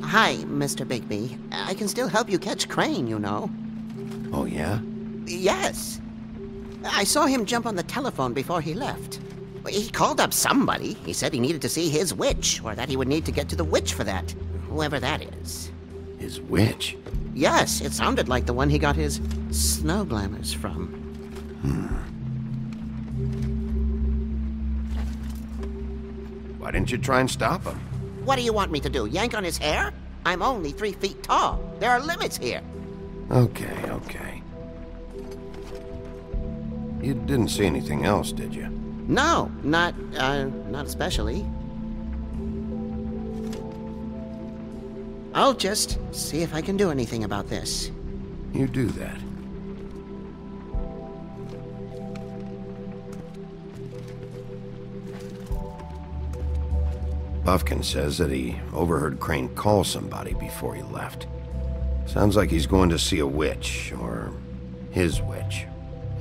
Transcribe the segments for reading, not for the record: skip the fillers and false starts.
Hi, Mr. Bigby. I can still help you catch Crane, you know. Oh, yeah? Yes. I saw him jump on the telephone before he left. He called up somebody. He said he needed to see his witch, or that he would need to get to the witch for that. Whoever that is. His witch? Yes, it sounded like the one he got his snow glamours from. Why didn't you try and stop him? What do you want me to do, yank on his hair? I'm only 3 feet tall. There are limits here. Okay. You didn't see anything else, did you? No, not especially. I'll just see if I can do anything about this. You do that. Buffkin says that he overheard Crane call somebody before he left. Sounds like he's going to see a witch, or his witch.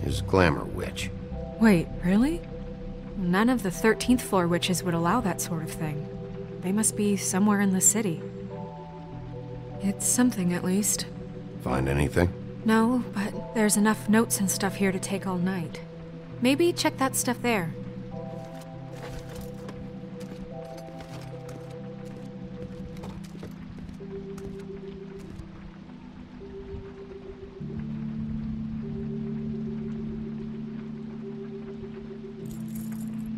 His glamour witch. Wait, really? None of the 13th floor witches would allow that sort of thing. They must be somewhere in the city. It's something, at least. Find anything? No, but there's enough notes and stuff here to take all night. Maybe check that stuff there.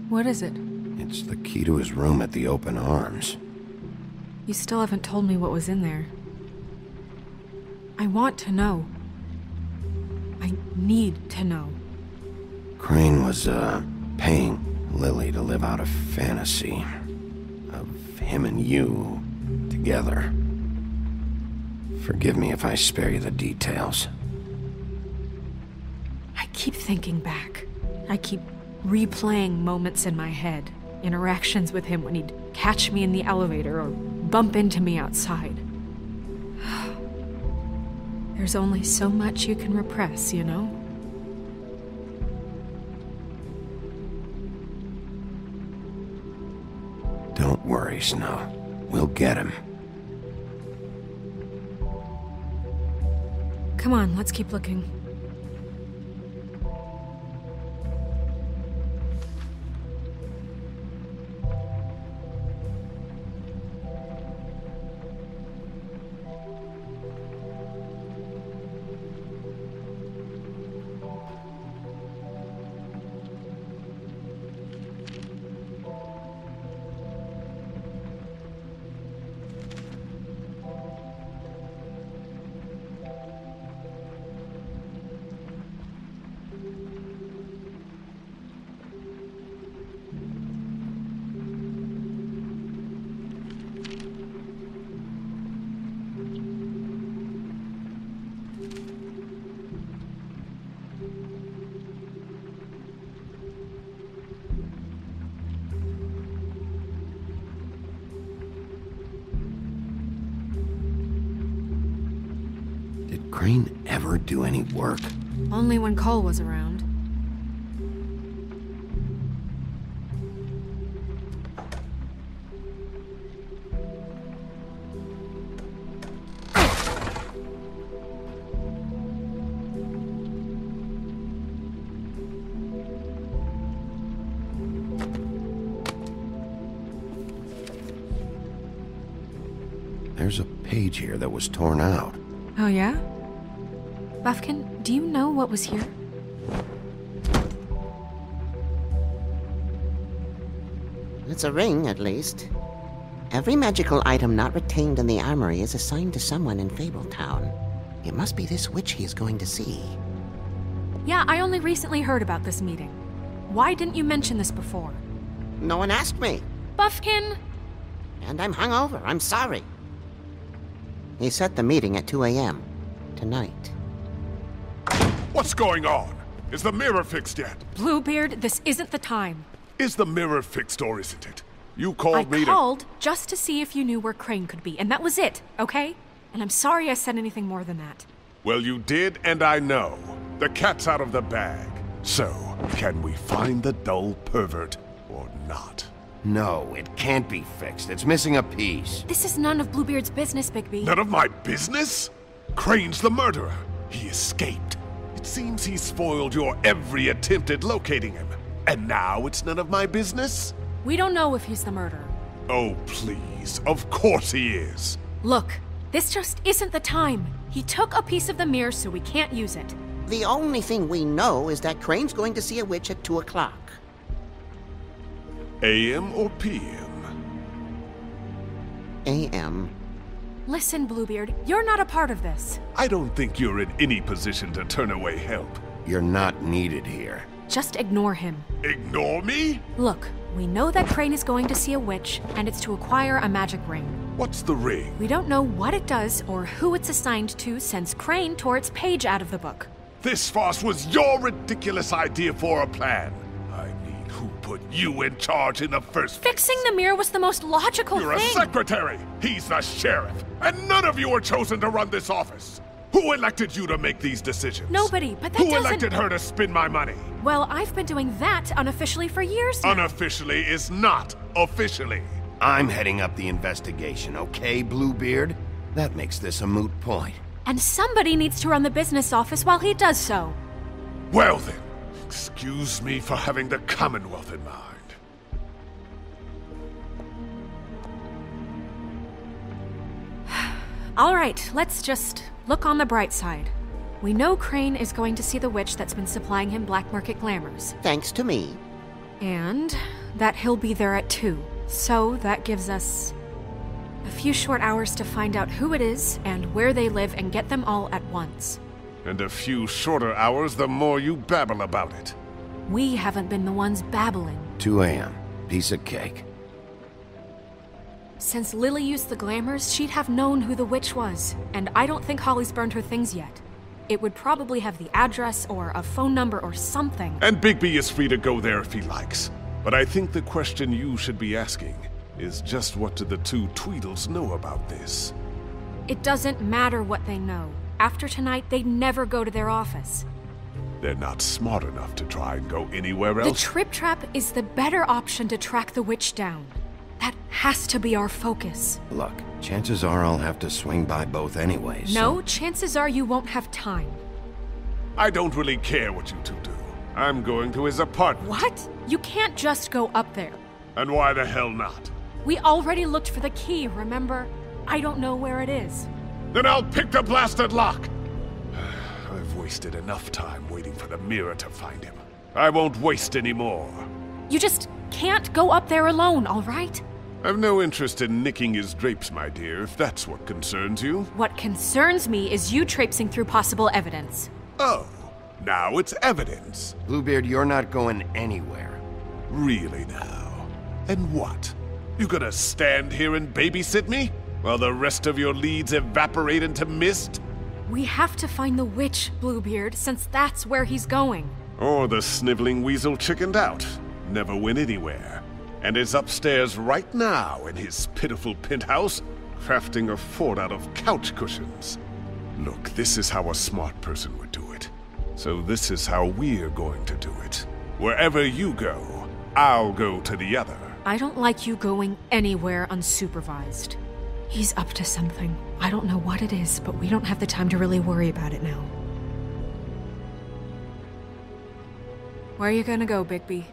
What is it? It's the key to his room at the Open Arms. You still haven't told me what was in there. I want to know. I need to know. Crane was, paying Lily to live out a fantasy of him and you together. Forgive me if I spare you the details. I keep thinking back. I keep replaying moments in my head. Interactions with him when he'd catch me in the elevator or bump into me outside. There's only so much you can repress, you know? Don't worry, Snow. We'll get him. Come on, let's keep looking. Did Crane ever do any work? Only when Cole was around. There's a page here that was torn out. Oh, yeah? Buffkin, do you know what was here? It's a ring, at least. Every magical item not retained in the armory is assigned to someone in Fabletown. It must be this witch he is going to see. Yeah, I only recently heard about this meeting. Why didn't you mention this before? No one asked me. Buffkin! And I'm hungover. I'm sorry. He set the meeting at 2 a.m. tonight. What's going on? Is the mirror fixed yet? Bluebeard, this isn't the time. Is the mirror fixed or isn't it? You called me I called just to see if you knew where Crane could be, and that was it, okay? And I'm sorry I said anything more than that. Well, you did, and I know. The cat's out of the bag. So, can we find the dull pervert or not? No, it can't be fixed. It's missing a piece. This is none of Bluebeard's business, Bigby. None of my business? Crane's the murderer. He escaped. It seems he spoiled your every attempt at locating him. And now it's none of my business? We don't know if he's the murderer. Oh, please. Of course he is. Look, this just isn't the time. He took a piece of the mirror, so we can't use it. The only thing we know is that Crane's going to see a witch at 2 o'clock. AM or PM? A.M. Listen, Bluebeard, you're not a part of this. I don't think you're in any position to turn away help. You're not needed here. Just ignore him. Ignore me? Look, we know that Crane is going to see a witch, and it's to acquire a magic ring. What's the ring? We don't know what it does or who it's assigned to since Crane tore its page out of the book. This farce was your ridiculous idea for a plan. I mean, who put you in charge in the first place? Fixing the mirror was the most logical You're thing. a secretary. He's the sheriff. And none of you were chosen to run this office. Who elected you to make these decisions? Nobody, but that Who doesn't... elected her to spend my money? Well, I've been doing that unofficially for years now. Unofficially is not officially. I'm heading up the investigation, okay, Bluebeard? That makes this a moot point. And somebody needs to run the business office while he does so. Well then, excuse me for having the Commonwealth in mind. All right, let's just look on the bright side. We know Crane is going to see the witch that's been supplying him black market glamours. Thanks to me. And that he'll be there at 2. So that gives us a few short hours to find out who it is and where they live and get them all at once. And a few shorter hours the more you babble about it. We haven't been the ones babbling. 2 a.m. Piece of cake. Since Lily used the glamours, she'd have known who the witch was, and I don't think Holly's burned her things yet. It would probably have the address or a phone number or something. And Bigby is free to go there if he likes. But I think the question you should be asking is just what do the 2 Tweedles know about this? It doesn't matter what they know. After tonight, they'd never go to their office. They're not smart enough to try and go anywhere The else. Trip Trap is the better option to track the witch down. That has to be our focus. Look, chances are I'll have to swing by both anyways. No, chances are you won't have time. I don't really care what you 2 do. I'm going to his apartment. What? You can't just go up there. And why the hell not? We already looked for the key, remember? I don't know where it is. Then I'll pick the blasted lock! I've wasted enough time waiting for the mirror to find him. I won't waste any more. You just can't go up there alone, all right? I've no interest in nicking his drapes, my dear, if that's what concerns you. What concerns me is you traipsing through possible evidence. Oh, now it's evidence. Bluebeard, you're not going anywhere. Really now? And what? You gonna stand here and babysit me? While the rest of your leads evaporate into mist? We have to find the witch, Bluebeard, since that's where he's going. Or the sniveling weasel chickened out. Never went anywhere. And is upstairs right now in his pitiful penthouse, crafting a fort out of couch cushions. Look, this is how a smart person would do it. So this is how we're going to do it. Wherever you go, I'll go to the other. I don't like you going anywhere unsupervised. He's up to something. I don't know what it is, but we don't have the time to really worry about it now. Where are you gonna go, Bigby?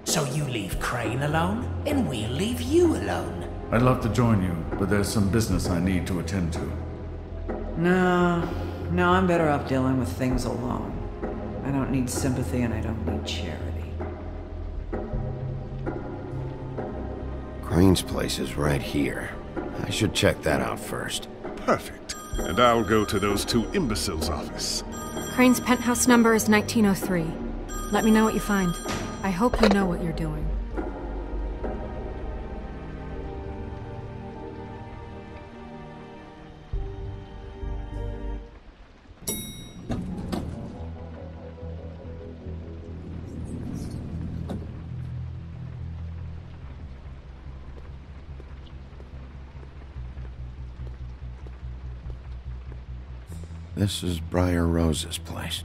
So you leave Crane alone, and we'll leave you alone. I'd love to join you, but there's some business I need to attend to. No, I'm better off dealing with things alone. I don't need sympathy and I don't need charity. Crane's place is right here. I should check that out first. Perfect. And I'll go to those 2 imbeciles' office. Crane's penthouse number is 1903. Let me know what you find. I hope you know what you're doing. This is Briar Rose's place.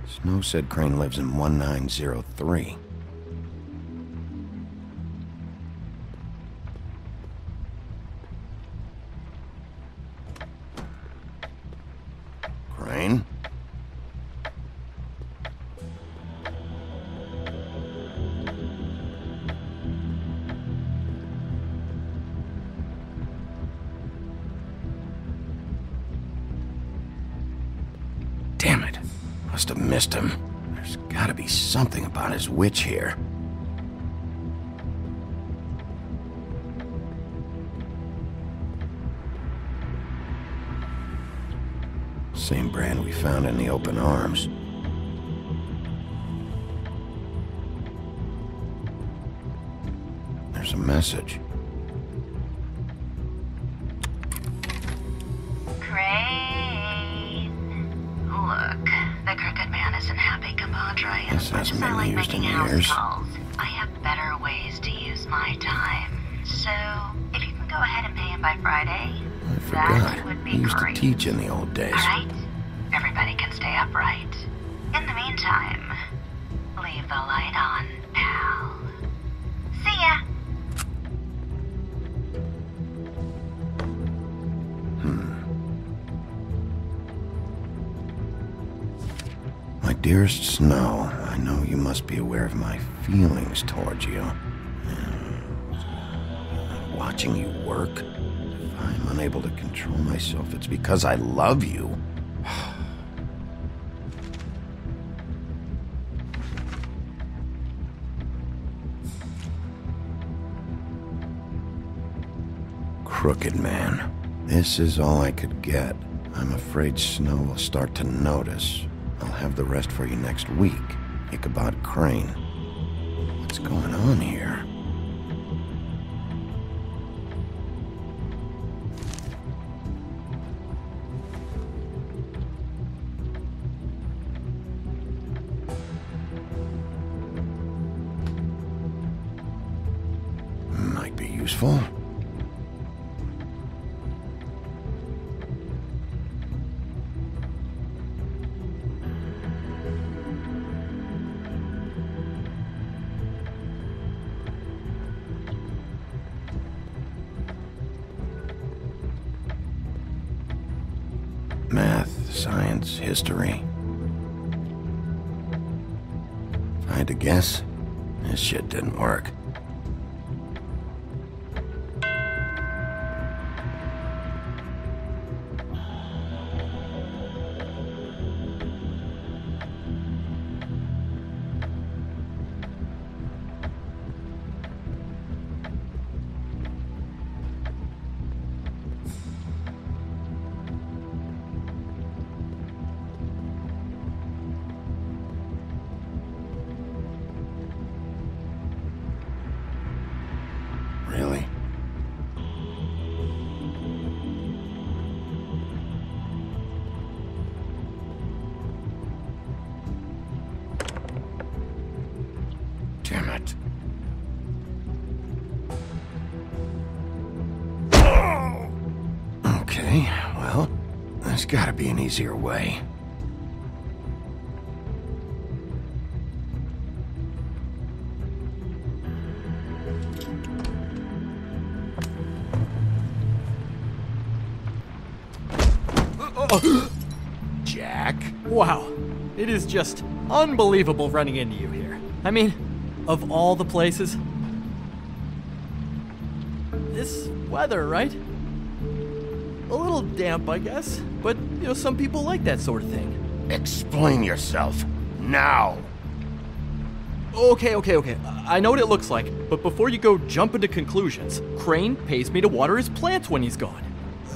Snow said Crane lives in 1903. Crane? Damn it. Must have missed him. There's gotta be something about his witch here. Same brand we found in the open arms. There's a message. Crane. Look, the crooked man isn't happy, compadre. This hasn't been like used in making house years. calls. I have better ways to use my time. So, if you can go ahead and pay him by Friday, I forgot. that would be He used great. to teach in the old days. Alright? Everybody can stay upright. In the meantime, leave the light on, pal. See ya! My dearest Snow, I know you must be aware of my feelings towards you. Watching you work, if I'm unable to control myself, it's because I love you. Crooked man. This is all I could get. I'm afraid Snow will start to notice. I'll have the rest for you next week. Ichabod Crane. What's going on here? Might be useful. Math, science, history. If I had to guess, this shit didn't work. Really? Damn it. Okay, well, there's gotta be an easier way. Jack? Wow, it is just unbelievable running into you here. I mean, of all the places. This weather, right? A little damp, I guess, but, you know, some people like that sort of thing. Explain yourself. Now! Okay. I know what it looks like, but before you go jumping to conclusions, Crane pays me to water his plants when he's gone.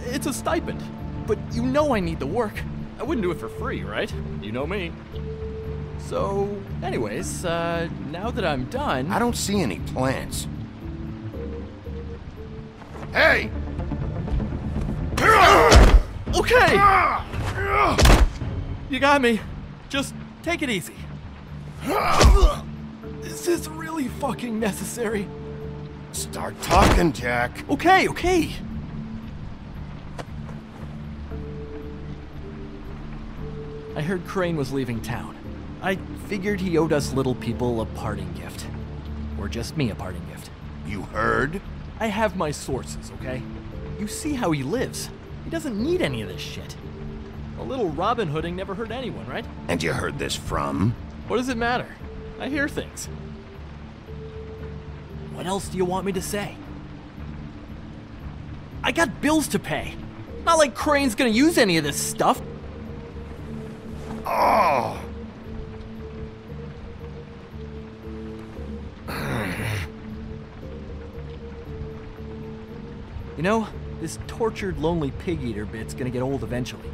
It's a stipend, but you know I need the work. I wouldn't do it for free, right? You know me. So, anyways, now that I'm done... I don't see any plants. Hey! Okay! You got me. Just take it easy. This is really really fucking necessary? Start talking, Jack. Okay, okay. I heard Crane was leaving town. I figured he owed us little people a parting gift. Or just me a parting gift. You heard? I have my sources, okay? You see how he lives. He doesn't need any of this shit. A little Robin Hooding never hurt anyone, right? And you heard this from? What does it matter? I hear things. What else do you want me to say? I got bills to pay. Not like Crane's gonna use any of this stuff. Oh! You know, this tortured, lonely pig-eater bit's gonna get old eventually.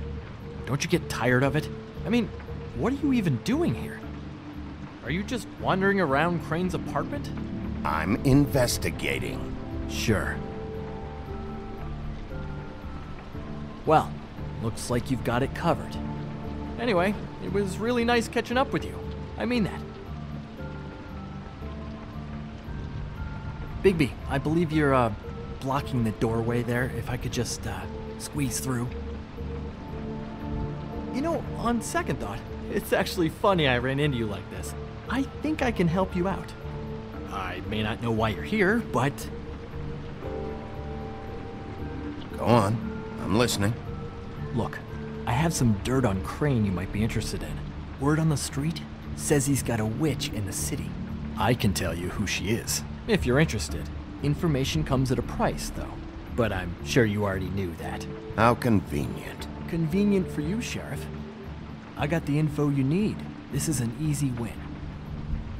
Don't you get tired of it? I mean, what are you even doing here? Are you just wandering around Crane's apartment? I'm investigating. Sure. Well, looks like you've got it covered. Anyway, it was really nice catching up with you. I mean that. Bigby, I believe you're, blocking the doorway there. If I could just, squeeze through. You know, on second thought, it's actually funny I ran into you like this. I think I can help you out. I may not know why you're here, but... Go on. I'm listening. Look, I have some dirt on Crane you might be interested in. Word on the street says he's got a witch in the city. I can tell you who she is, if you're interested. Information comes at a price, though. But I'm sure you already knew that. How convenient. Convenient for you, Sheriff. I got the info you need. This is an easy win.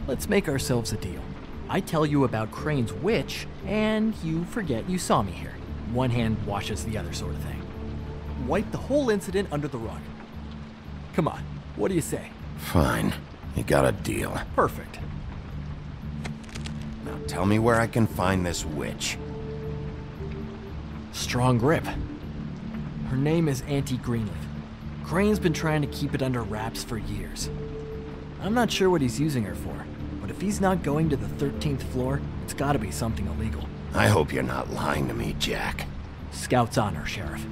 Let's make ourselves a deal. I tell you about Crane's witch, and you forget you saw me here. One hand washes the other sort of thing. Wipe the whole incident under the rug. Come on, what do you say? Fine. You got a deal. Perfect. Now tell me where I can find this witch. Strong grip. Her name is Auntie Greenleaf. Crane's been trying to keep it under wraps for years. I'm not sure what he's using her for, but if he's not going to the 13th floor, it's gotta be something illegal. I hope you're not lying to me, Jack. Scout's honor, Sheriff.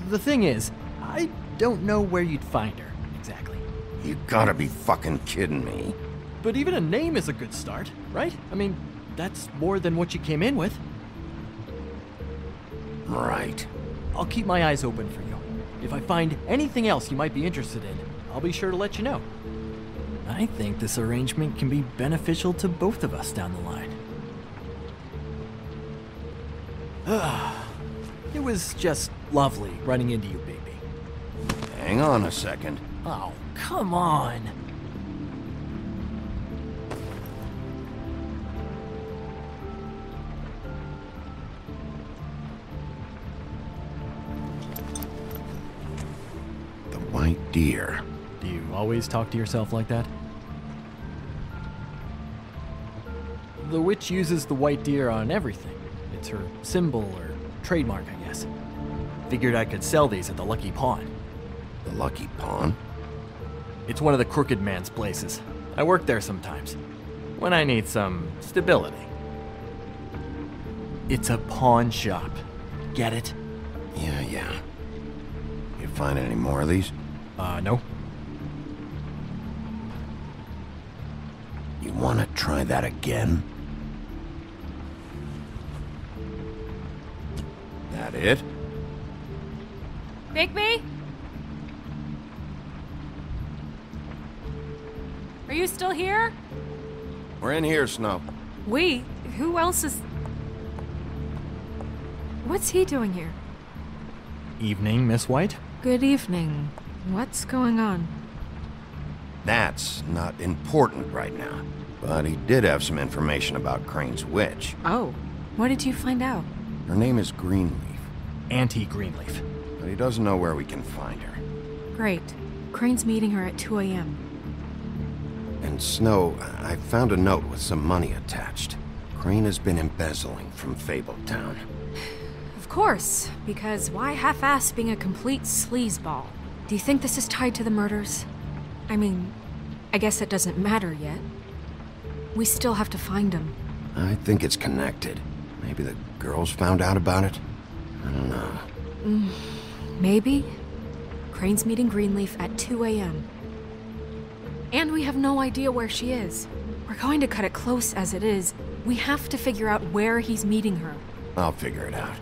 The thing is, I don't know where you'd find her, exactly. You gotta be fucking kidding me. But even a name is a good start, right? I mean, that's more than what you came in with. Right. I'll keep my eyes open for you. If I find anything else you might be interested in, I'll be sure to let you know. I think this arrangement can be beneficial to both of us down the line. It was just lovely running into you, Bigby. Hang on a second. Oh, come on. The white deer. Do you always talk to yourself like that? The witch uses the white deer on everything. It's her symbol or trademark, I guess. Figured I could sell these at the Lucky Pawn. The Lucky Pawn? It's one of the crooked man's places. I work there sometimes, when I need some stability. It's a pawn shop. Get it? Yeah. You find any more of these? No. You wanna try that again? That it? Bigby? Are you still here? We're in here, Snow. We? Who else is... What's he doing here? Evening, Miss White. Good evening. What's going on? That's not important right now. But he did have some information about Crane's witch. Oh, what did you find out? Her name is Greenleaf, Auntie Greenleaf. but he doesn't know where we can find her. Great. Crane's meeting her at 2 a.m. And Snow, I found a note with some money attached. Crane has been embezzling from Fabletown. Of course, because why half-ass being a complete sleazeball? Do you think this is tied to the murders? I mean, I guess it doesn't matter yet. We still have to find him. I think it's connected. Maybe the girls found out about it? I don't know. Maybe? Crane's meeting Greenleaf at 2 a.m. And we have no idea where she is. We're going to cut it close as it is. We have to figure out where he's meeting her. I'll figure it out.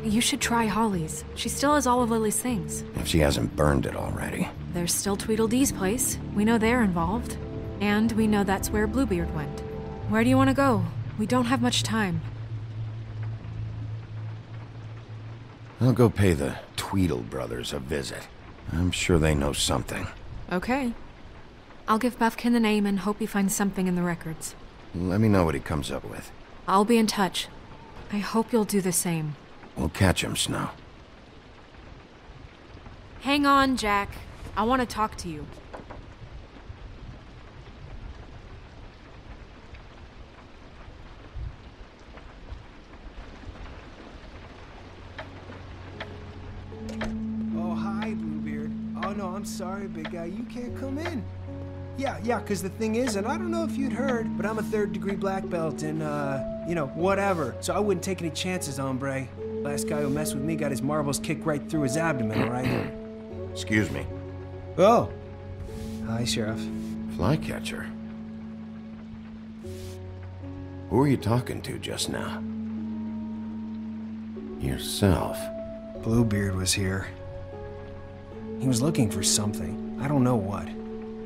You should try Holly's. She still has all of Lily's things. If she hasn't burned it already. There's still Tweedledee's place. We know they're involved. And we know that's where Bluebeard went. Where do you want to go? We don't have much time. I'll go pay the Tweedle brothers a visit. I'm sure they know something. Okay. I'll give Buffkin the name and hope he finds something in the records. Let me know what he comes up with. I'll be in touch. I hope you'll do the same. We'll catch him, Snow. Hang on, Jack. I want to talk to you. Oh, hi, Bluebeard. Oh, no, I'm sorry, big guy. You can't come in. Yeah, because the thing is, and I don't know if you'd heard, but I'm a third-degree black belt and, whatever. So I wouldn't take any chances, hombre. Last guy who messed with me got his marbles kicked right through his abdomen, all right? Excuse me. Oh. Hi, Sheriff. Flycatcher. Who were you talking to just now? Yourself. Bluebeard was here. He was looking for something. I don't know what.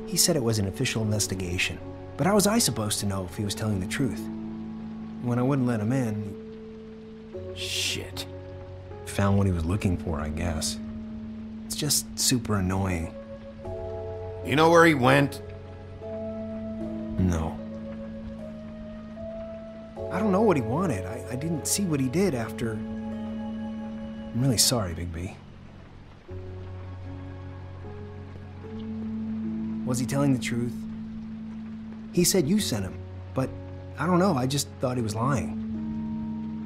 He said it was an official investigation. But how was I supposed to know if he was telling the truth? When I wouldn't let him in... Shit. Found what he was looking for, I guess. It's just super annoying. You know where he went? No. I don't know what he wanted. I didn't see what he did after... I'm really sorry, Big B. Was he telling the truth? He said you sent him, but I don't know, I just thought he was lying.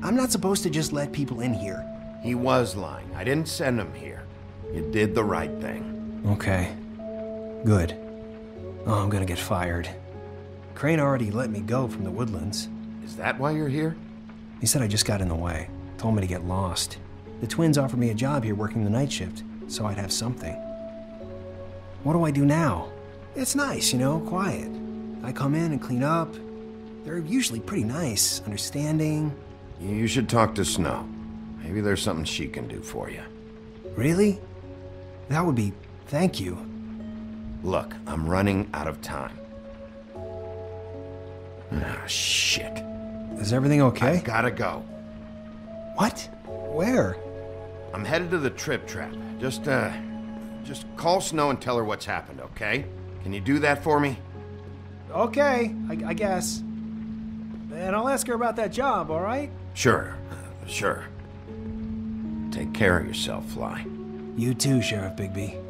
I'm not supposed to just let people in here. He was lying. I didn't send him here. You did the right thing. Okay. Good. Oh, I'm gonna get fired. Crane already let me go from the Woodlands. Is that why you're here? He said I just got in the way. Told me to get lost. The twins offered me a job here working the night shift, so I'd have something. What do I do now? It's nice, quiet. I come in and clean up. They're usually pretty nice, understanding. You should talk to Snow. Maybe there's something she can do for you. Really? That would be... thank you. Look, I'm running out of time. Ah, shit. Is everything okay? I've gotta go. What? Where? I'm headed to the Trip Trap. Just call Snow and tell her what's happened, okay? Can you do that for me? Okay, I guess. And I'll ask her about that job, all right? Sure. Take care of yourself, Fly. You too, Sheriff Bigby.